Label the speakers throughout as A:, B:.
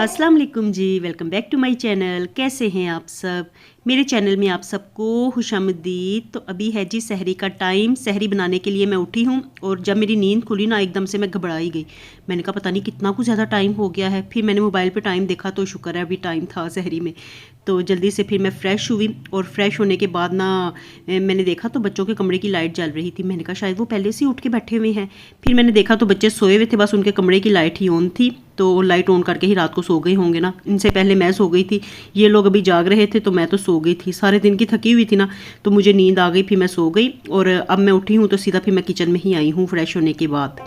A: अस्सलाम वालेकुम जी, welcome back to my channel. कैसे हैं आप सब? मेरे चैनल में आप सबको खुशामदीद। तो अभी है जी सहरी का टाइम। सहरी बनाने के लिए मैं उठी हूँ और जब मेरी नींद खुली ना एकदम से मैं घबराई गई। मैंने कहा पता नहीं कितना कुछ ज़्यादा टाइम हो गया है। फिर मैंने मोबाइल पे टाइम देखा तो शुक्र है अभी टाइम था सहरी में। तो जल्दी से फिर मैं फ़्रेश हुई और फ्रेश होने के बाद ना मैंने देखा तो बच्चों के कमरे की लाइट जल रही थी। मैंने कहा शायद वो पहले से ही उठ के बैठे हुए हैं। फिर मैंने देखा तो बच्चे सोए हुए थे, बस उनके कमरे की लाइट ही ऑन थी। तो लाइट ऑन करके ही रात को सो गए होंगे ना। इनसे पहले मैं सो गई थी, ये लोग अभी जाग रहे थे तो मैं तो सो गई थी। सारे दिन की थकी हुई थी ना, तो मुझे नींद आ गई। फिर मैं सो गई और अब मैं उठी हूँ तो सीधा फिर मैं किचन में ही आई हूँ फ्रेश होने के बाद।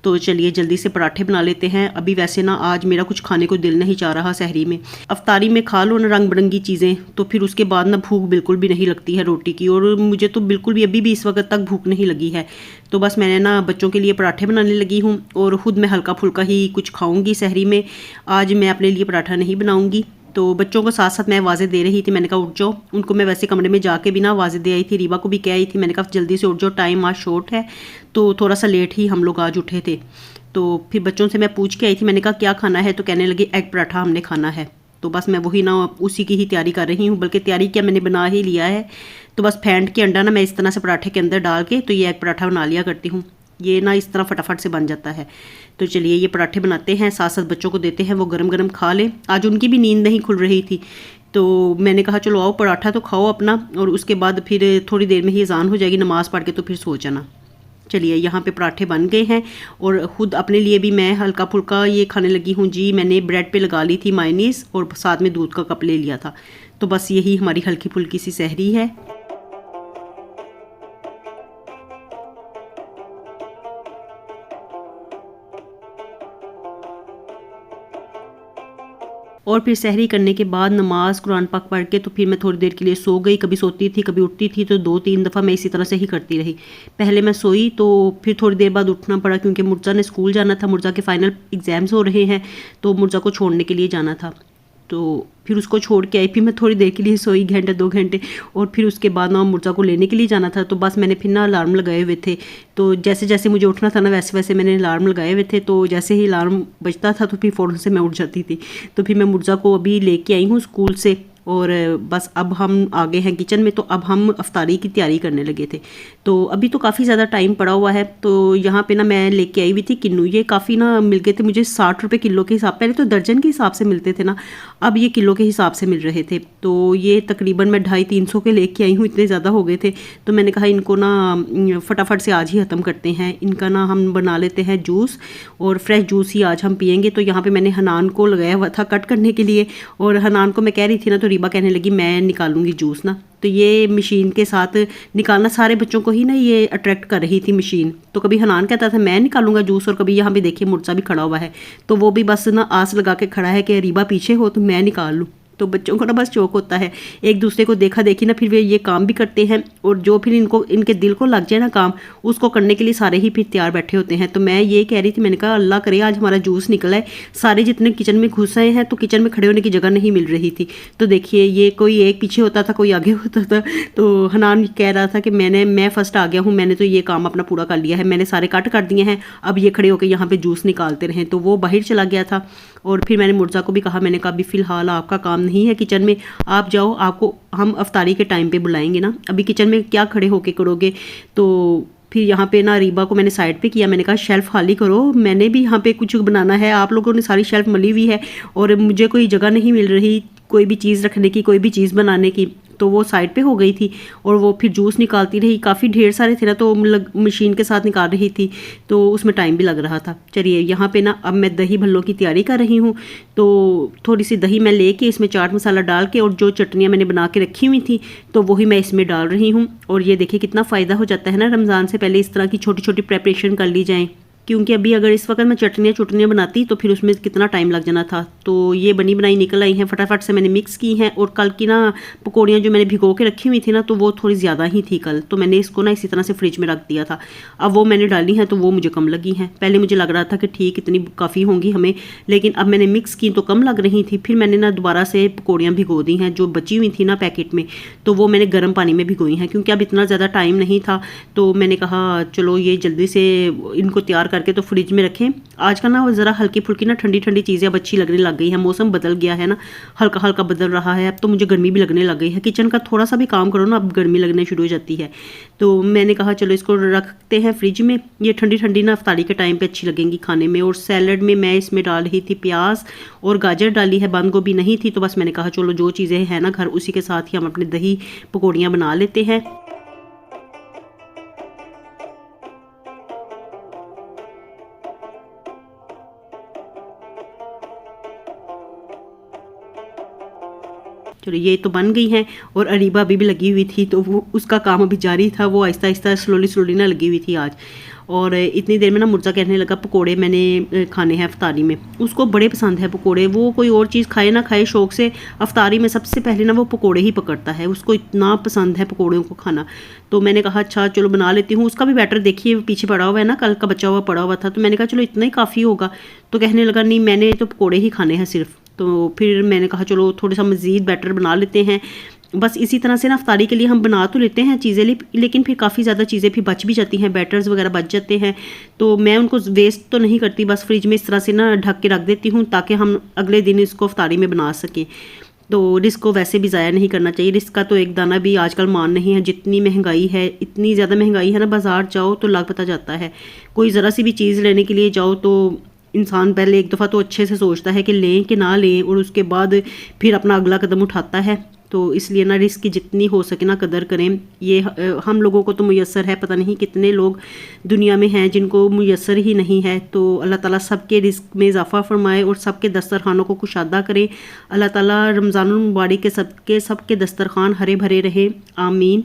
A: तो चलिए जल्दी से पराठे बना लेते हैं। अभी वैसे ना आज मेरा कुछ खाने को दिल नहीं चाह रहा सहरी में। अफ्तारी में खा लो ना रंग बिरंगी चीज़ें, तो फिर उसके बाद ना भूख बिल्कुल भी नहीं लगती है रोटी की। और मुझे तो बिल्कुल भी अभी भी इस वक्त तक भूख नहीं लगी है। तो बस मैंने ना बच्चों के लिए पराठे बनाने लगी हूँ और ख़ुद मैं हल्का फुल्का ही कुछ खाऊँगी सहरी में। आज मैं अपने लिए पराठा नहीं बनाऊँगी। तो बच्चों को साथ साथ मैं आवाज़ें दे रही थी। मैंने कहा उठ जाओ। उनको मैं वैसे कमरे में जाके भी ना आवाज़ें दे आई थी। रीबा को भी कह आई थी, मैंने कहा जल्दी से उठ जाओ, टाइम आज शॉर्ट है। तो थोड़ा सा लेट ही हम लोग आज उठे थे। तो फिर बच्चों से मैं पूछ के आई थी, मैंने कहा क्या खाना है, तो कहने लगे एग पराठा हमने खाना है। तो बस मैं वही ना उसी की ही तैयारी कर रही हूँ, बल्कि तैयारी क्या मैंने बना ही लिया है। तो बस फेंट के अंडा ना मैं इस तरह से पराठे के अंदर डाल के तो ये एग पराठा बना लिया करती हूँ। ये ना इस तरह फटाफट से बन जाता है। तो चलिए ये पराठे बनाते हैं, साथ साथ बच्चों को देते हैं, वो गरम गरम खा लें। आज उनकी भी नींद नहीं खुल रही थी, तो मैंने कहा चलो आओ पराठा तो खाओ अपना, और उसके बाद फिर थोड़ी देर में ही अज़ान हो जाएगी, नमाज़ पढ़ के तो फिर सो जाना। चलिए यहाँ पे पराठे बन गए हैं और ख़ुद अपने लिए भी मैं हल्का फुल्का ये खाने लगी हूँ जी। मैंने ब्रेड पे लगा ली थी मायनीज़ और साथ में दूध का कप ले लिया था। तो बस यही हमारी हल्की फुल्की सी सहरी है। और फिर सहरी करने के बाद नमाज़ कुरान पाक पढ़ के तो फिर मैं थोड़ी देर के लिए सो गई। कभी सोती थी कभी उठती थी, तो 2-3 दफ़ा मैं इसी तरह से ही करती रही। पहले मैं सोई तो फिर थोड़ी देर बाद उठना पड़ा, क्योंकि मुर्जा ने स्कूल जाना था। मुर्जा के फाइनल एग्ज़ाम्स हो रहे हैं, तो मुर्जा को छोड़ने के लिए जाना था। तो फिर उसको छोड़ के आई। फिर मैं थोड़ी देर के लिए सोई, घंटे 2 घंटे, और फिर उसके बाद ना मुर्जा को लेने के लिए जाना था। तो बस मैंने फिर ना अलार्म लगाए हुए थे। तो जैसे जैसे मुझे उठना था ना वैसे वैसे मैंने अलार्म लगाए हुए थे। तो जैसे ही अलार्म बजता था तो फिर फ़ौरन से मैं उठ जाती थी। तो फिर मैं मुर्जा को अभी लेके आई हूँ स्कूल से, और बस अब हम आगे हैं किचन में। तो अब हम अफ्तारी की तैयारी करने लगे थे। तो अभी तो काफ़ी ज़्यादा टाइम पड़ा हुआ है। तो यहाँ पे ना मैं लेके आई हुई थी किन्नू। ये काफ़ी ना मिल गए थे मुझे 60 रुपये किलो के हिसाब। पहले तो दर्जन के हिसाब से मिलते थे ना, अब ये किलो के हिसाब से मिल रहे थे। तो ये तकरीबन मैं 250-300 के लेके आई हूँ, इतने ज़्यादा हो गए थे। तो मैंने कहा इनको ना फटाफट से आज ही ख़त्म करते हैं। इनका ना हम बना लेते हैं जूस, और फ्रेश जूस ही आज हम पियेंगे। तो यहाँ पे मैंने हनान को लगाया हुआ था कट करने के लिए, और हनान को मैं कह रही थी ना तो रीबा कहने लगी मैं निकालूंगी जूस ना। तो ये मशीन के साथ निकालना सारे बच्चों को ही ना ये अट्रैक्ट कर रही थी मशीन। तो कभी हनान कहता था मैं निकालूंगा जूस, और कभी यहाँ पे देखिए मुर्जा भी खड़ा हुआ है। तो वो भी बस ना आस लगा के खड़ा है कि रीबा पीछे हो तो मैं निकाल लूँ। तो बच्चों को ना बस शौक होता है एक दूसरे को देखा देखी ना, फिर वे ये काम भी करते हैं। और जो फिर इनको इनके दिल को लग जाए ना काम, उसको करने के लिए सारे ही फिर तैयार बैठे होते हैं। तो मैं ये कह रही थी, मैंने कहा अल्लाह करे आज हमारा जूस निकला है। सारे जितने किचन में घुस आए हैं तो किचन में खड़े होने की जगह नहीं मिल रही थी। तो देखिए ये कोई एक पीछे होता था कोई आगे होता था। तो हनान कह रहा था कि मैं फ़र्स्ट आ गया हूँ, मैंने तो ये काम अपना पूरा कर लिया है, मैंने सारे कट कर दिए हैं, अब ये खड़े होकर यहाँ पे जूस निकालते रहे। तो वो बाहर चला गया था। और फिर मैंने मुर्जा को भी कहा, मैंने कहा अभी फ़िलहाल आपका काम नहीं है किचन में, आप जाओ, आपको हम अफ्तारी के टाइम पे बुलाएंगे ना, अभी किचन में क्या खड़े होके करोगे। तो फिर यहाँ पे ना रीबा को मैंने साइड पे किया, मैंने कहा शेल्फ़ खाली करो, मैंने भी यहाँ पे कुछ बनाना है। आप लोगों ने सारी शेल्फ़ मली हुई है और मुझे कोई जगह नहीं मिल रही कोई भी चीज़ रखने की, कोई भी चीज़ बनाने की। तो वो साइड पे हो गई थी और वो फिर जूस निकालती रही। काफ़ी ढेर सारे थे ना, तो मशीन के साथ निकाल रही थी, तो उसमें टाइम भी लग रहा था। चलिए यहाँ पे ना अब मैं दही भल्लों की तैयारी कर रही हूँ। तो थोड़ी सी दही मैं लेके इसमें चाट मसाला डाल के, और जो चटनियाँ मैंने बना के रखी हुई थी तो वही मैं इसमें डाल रही हूँ। और ये देखिए कितना फ़ायदा हो जाता है ना, रमज़ान से पहले इस तरह की छोटी छोटी प्रेपरेशन कर ली जाए। क्योंकि अभी अगर इस वक्त मैं चटनियाँ बनाती तो फिर उसमें कितना टाइम लग जाना था। तो ये बनी बनाई निकल आई हैं, फटाफट से मैंने मिक्स की हैं। और कल की ना पकौड़ियाँ जो मैंने भिगो के रखी हुई थी ना, तो वो थोड़ी ज़्यादा ही थी कल, तो मैंने इसको ना इसी तरह से फ्रिज में रख दिया था। अब वो मैंने डाली हैं तो वो मुझे कम लगी हैं। पहले मुझे लग रहा था कि ठीक इतनी काफ़ी होंगी हमें, लेकिन अब मैंने मिक्स की तो कम लग रही थी। फिर मैंने ना दोबारा से पकौड़ियाँ भिगो दी हैं जो बची हुई थी ना पैकेट में, तो वो मैंने गर्म पानी में भिगोई हैं, क्योंकि अब इतना ज़्यादा टाइम नहीं था। तो मैंने कहा चलो ये जल्दी से इनको तैयार करके तो फ्रिज में रखें। आजकल ना ज़रा हल्की फुल्की ना ठंडी ठंडी चीज़ें अब अच्छी लगने लग गई हैं, मौसम बदल गया है ना, हल्का हल्का बदल रहा है। अब तो मुझे गर्मी भी लगने लग गई है, किचन का थोड़ा सा भी काम करो ना अब गर्मी लगने शुरू हो जाती है। तो मैंने कहा चलो इसको रखते हैं फ्रिज में, ये ठंडी ठंडी ना इफ्तारी के टाइम पे अच्छी लगेंगी खाने में। और सैलड में मैं इसमें डाल रही थी प्याज और गाजर डाली है, बंद गोभी नहीं थी, तो बस मैंने कहा चलो जो चीज़ें हैं ना घर उसी के साथ ही हम अपने दही पकौड़ियाँ बना लेते हैं। चलो ये तो बन गई हैं। और अरीबा अभी भी लगी हुई थी, तो वो उसका काम अभी जारी था, वो आहिस्ता आहिस्ता स्लोली ना लगी हुई थी आज। और इतनी देर में ना मुर्जा कहने लगा पकोड़े मैंने खाने हैं अफ्तारी में। उसको बड़े पसंद है पकोड़े, वो कोई और चीज़ खाए ना खाए शौक से अफ्तारी में सबसे पहले ना वो पकोड़े ही पकड़ता है, उसको इतना पसंद है पकोड़ों को खाना। तो मैंने कहा अच्छा चलो बना लेती हूँ। उसका भी बैटर देखिए पीछे पड़ा हुआ है ना, कल का बचा हुआ पड़ा हुआ था, तो मैंने कहा चलो इतना ही काफ़ी होगा। तो कहने लगा नहीं मैंने तो पकोड़े ही खाने हैं सिर्फ। तो फिर मैंने कहा चलो थोड़ा सा मज़ीद बैटर बना लेते हैं। बस इसी तरह से ना अफ्तारी के लिए हम बना तो लेते हैं चीज़ें, लेकिन फिर काफ़ी ज़्यादा चीज़ें फिर बच भी जाती हैं, बैटर्स वगैरह बच जाते हैं। तो मैं उनको वेस्ट तो नहीं करती, बस फ्रिज में इस तरह से ना ढक के रख देती हूँ ताकि हम अगले दिन इसको अफ्तारी में बना सकें। तो रिस्क को वैसे भी ज़ाया नहीं करना चाहिए, रिस्क का तो एक दाना भी आजकल मान नहीं है। जितनी महंगाई है, इतनी ज़्यादा महंगाई है ना, बाज़ार जाओ तो लाख पता जाता है। कोई ज़रा सी भी चीज़ लेने के लिए जाओ तो इंसान पहले एक दफ़ा तो अच्छे से सोचता है कि लें कि ना लें, और उसके बाद फिर अपना अगला कदम उठाता है। तो इसलिए ना रिस्क की जितनी हो सके ना कदर करें। ये हम लोगों को तो मुयस्सर है, पता नहीं कितने लोग दुनिया में हैं जिनको मुयस्सर ही नहीं है। तो अल्लाह ताला सबके रिस्क में इजाफ़ा फरमाए और सबके दस्तरखानों को कुशादा करे। अल्लाह ताला रमज़ानुल मुबारक के सबके दस्तरखान हरे भरे रहे, आमीन।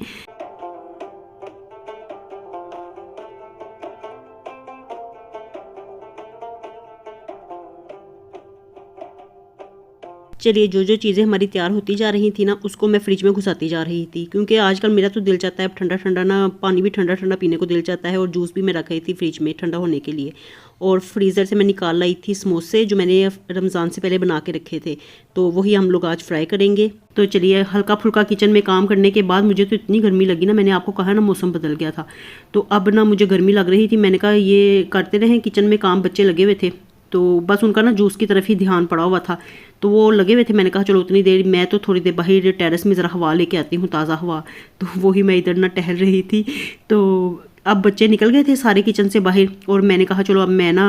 A: चलिए जो जो चीज़ें हमारी तैयार होती जा रही थी ना, उसको मैं फ्रिज में घुसाती जा रही थी, क्योंकि आजकल मेरा तो दिल चाहता है अब ठंडा ठंडा ना, पानी भी ठंडा ठंडा पीने को दिल चाहता है। और जूस भी मैं रख रही थी फ्रिज में ठंडा होने के लिए। और फ्रीज़र से मैं निकाल लाई थी समोसे जो मैंने रमज़ान से पहले बना के रखे थे, तो वही हम लोग आज फ्राई करेंगे। तो चलिए हल्का फुल्का किचन में काम करने के बाद मुझे तो इतनी गर्मी लगी ना, मैंने आपको कहा ना मौसम बदल गया था, तो अब ना मुझे गर्मी लग रही थी। मैंने कहा ये करते रहें किचन में काम, बच्चे लगे हुए थे, तो बस उनका ना जूस की तरफ ही ध्यान पड़ा हुआ था, तो वो लगे हुए थे। मैंने कहा चलो उतनी देर मैं तो थोड़ी देर बाहर टेरेस में ज़रा हवा लेके आती हूँ, ताज़ा हवा। तो वही मैं इधर ना टहल रही थी। तो अब बच्चे निकल गए थे सारे किचन से बाहर, और मैंने कहा चलो अब मैं ना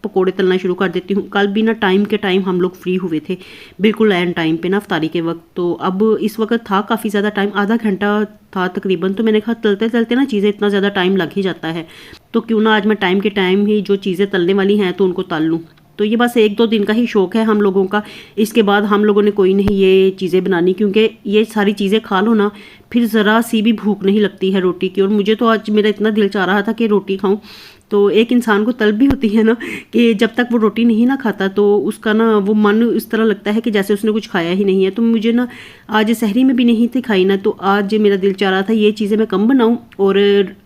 A: पकोड़े तलना शुरू कर देती हूँ। कल भी ना टाइम के टाइम हम लोग फ्री हुए थे, बिल्कुल एंड टाइम पे ना अफ्तारी के वक्त। तो अब इस वक्त था काफ़ी ज़्यादा टाइम, आधा घंटा था तकरीबन। तो मैंने कहा तलते तलते ना चीज़ें इतना ज़्यादा टाइम लग ही जाता है, तो क्यों ना आज मैं टाइम के टाइम ही जो चीज़ें तलने वाली हैं तो उनको तल लूँ। तो ये बस एक दो दिन का ही शौक़ है हम लोगों का, इसके बाद हम लोगों ने कोई नहीं ये चीज़ें बनानी, क्योंकि ये सारी चीज़ें खा लो ना फिर ज़रा सी भी भूख नहीं लगती है रोटी की। और मुझे तो आज मेरा इतना दिल चाह रहा था कि रोटी खाऊं। तो एक इंसान को तलब भी होती है ना कि जब तक वो रोटी नहीं ना खाता तो उसका ना वो मन इस तरह लगता है कि जैसे उसने कुछ खाया ही नहीं है। तो मुझे ना आज सहरी में भी नहीं थी खाई ना, तो आज मेरा दिल चाह रहा था ये चीज़ें मैं कम बनाऊं और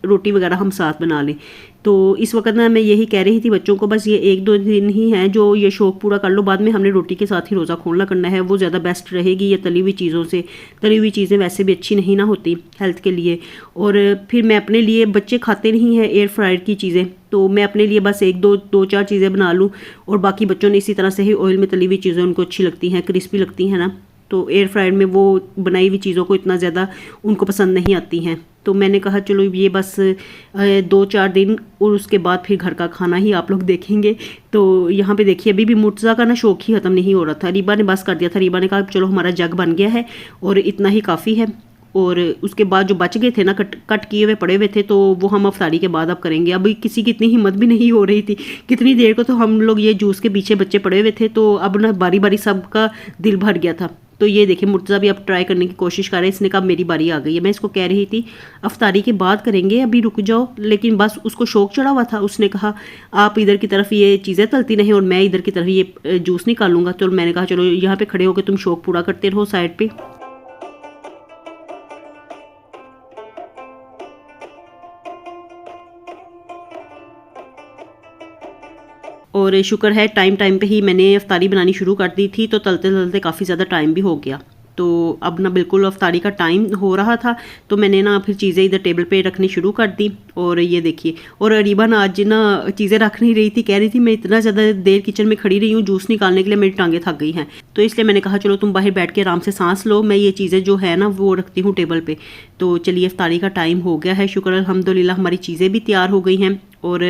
A: रोटी वगैरह हम साथ बना लें। तो इस वक्त ना मैं यही कह रही थी बच्चों को, बस ये एक दो दिन ही है जो ये शौक़ पूरा कर लो, बाद में हमने रोटी के साथ ही रोज़ा खोलना करना है, वो ज़्यादा बेस्ट रहेगी। ये तली हुई चीज़ों से, तली हुई चीज़ें वैसे भी अच्छी नहीं ना होती हेल्थ के लिए। और फिर मैं अपने लिए, बच्चे खाते नहीं हैं एयर फ्रायर की चीज़ें, तो मैं अपने लिए बस एक दो चार चीज़ें बना लूँ, और बाकी बच्चों ने इसी तरह से ही ऑयल में तली हुई चीज़ें उनको अच्छी लगती हैं, क्रिस्पी लगती हैं ना, तो एयर फ्रायर में वो बनाई हुई चीज़ों को इतना ज़्यादा उनको पसंद नहीं आती हैं। तो मैंने कहा चलो ये बस 2-4 दिन, और उसके बाद फिर घर का खाना ही आप लोग देखेंगे। तो यहाँ पे देखिए अभी भी मुर्तज़ा का ना शौक़ ही ख़त्म नहीं हो रहा था। रीबा ने बस कर दिया था, रीबा ने कहा चलो हमारा जग बन गया है और इतना ही काफ़ी है। और उसके बाद जो बच गए थे ना कट किए हुए पड़े हुए थे, तो वो हम अफ्तारी के बाद अब करेंगे। अभी किसी की इतनी हिम्मत भी नहीं हो रही थी, कितनी देर को तो हम लोग ये जूस के पीछे बच्चे पड़े हुए थे, तो अब ना बारी बारी सबका दिल भर गया था। तो ये देखिए मुर्तज़ा भी अब ट्राई करने की कोशिश कर रहे हैं। इसने कहा मेरी बारी आ गई है। मैं इसको कह रही थी अफ्तारी के बाद करेंगे, अभी रुक जाओ, लेकिन बस उसको शौक चढ़ा हुआ था। उसने कहा आप इधर की तरफ ये चीज़ें तलती नहीं और मैं इधर की तरफ ये जूस निकालूंगा। तो मैंने कहा चलो यहाँ पे खड़े होकर तुम शौक पूरा करते रहो साइड पे। और शुक्र है टाइम टाइम पे ही मैंने अफ्तारी बनानी शुरू कर दी थी, तो तलते तलते काफ़ी ज़्यादा टाइम भी हो गया। तो अब ना बिल्कुल अफ्तारी का टाइम हो रहा था, तो मैंने ना फिर चीज़ें इधर टेबल पे रखनी शुरू कर दी। और ये देखिए, और अरीबा ना आज ना चीज़ें रख नहीं रही थी, कह रही थी मैं इतना ज़्यादा देर किचन में खड़ी रही हूँ जूस निकालने के लिए, मेरी टांगें थक गई हैं। तो इसलिए मैंने कहा चलो तुम बाहर बैठ के आराम से सांस लो, मैं ये चीज़ें जो है ना वो रखती हूँ टेबल पे। तो चलिए अफ्तारी का टाइम हो गया है, शुक्र अल्हम्दुलिल्लाह हमारी चीज़ें भी तैयार हो गई हैं। और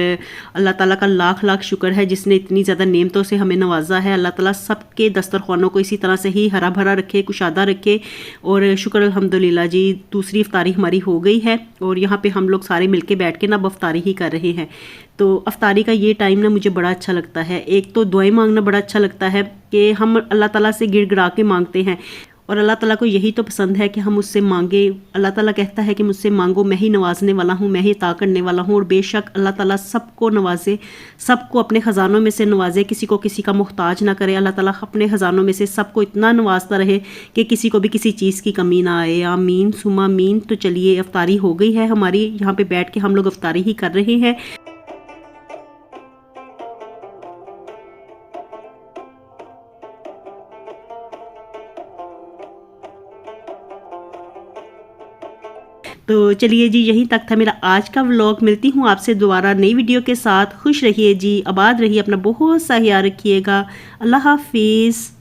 A: अल्लाह ताला का लाख लाख शुक्र है जिसने इतनी ज़्यादा नेमतों से हमें नवाजा है। अल्लाह ताला सबके दस्तरखानों को इसी तरह से ही हरा भरा रखे, कुशादा रखे। और शुक्र अल्हम्दुलिल्लाह जी, दूसरी अफ्तारी हमारी हो गई है और यहाँ पे हम लोग सारे मिलके बैठ के ना अब अफ्तारी ही कर रहे हैं। तो अफ्तारी का ये टाइम ना मुझे बड़ा अच्छा लगता है। एक तो दुआएं मांगना बड़ा अच्छा लगता है कि हम अल्लाह ताला से गिड़गिड़ा के मांगते हैं, और अल्लाह ताला को यही तो पसंद है कि हम उससे मांगे। अल्लाह ताला कहता है कि मुझसे मांगो, मैं ही नवाजने वाला हूँ, मैं ही अता करने वाला हूँ। और बेशक अल्लाह ताला सबको नवाजे, सबको अपने ख़जानों में से नवाजे, किसी को किसी का मुहताज ना करे। अल्लाह ताला अपने ख़जानों में से सबको इतना नवाजता रहे कि किसी को भी किसी चीज़ की कमी ना आए। आमीन सुमा आमीन। तो चलिए अफ्तारी हो गई है हमारी, यहाँ पे बैठ के हम लोग अफ्तारी ही कर रहे हैं। तो चलिए जी, यहीं तक था मेरा आज का व्लॉग। मिलती हूँ आपसे दोबारा नई वीडियो के साथ। खुश रहिए जी, आबाद रहिए, अपना बहुत सा ख्याल रखिएगा। अल्लाह हाफिज़।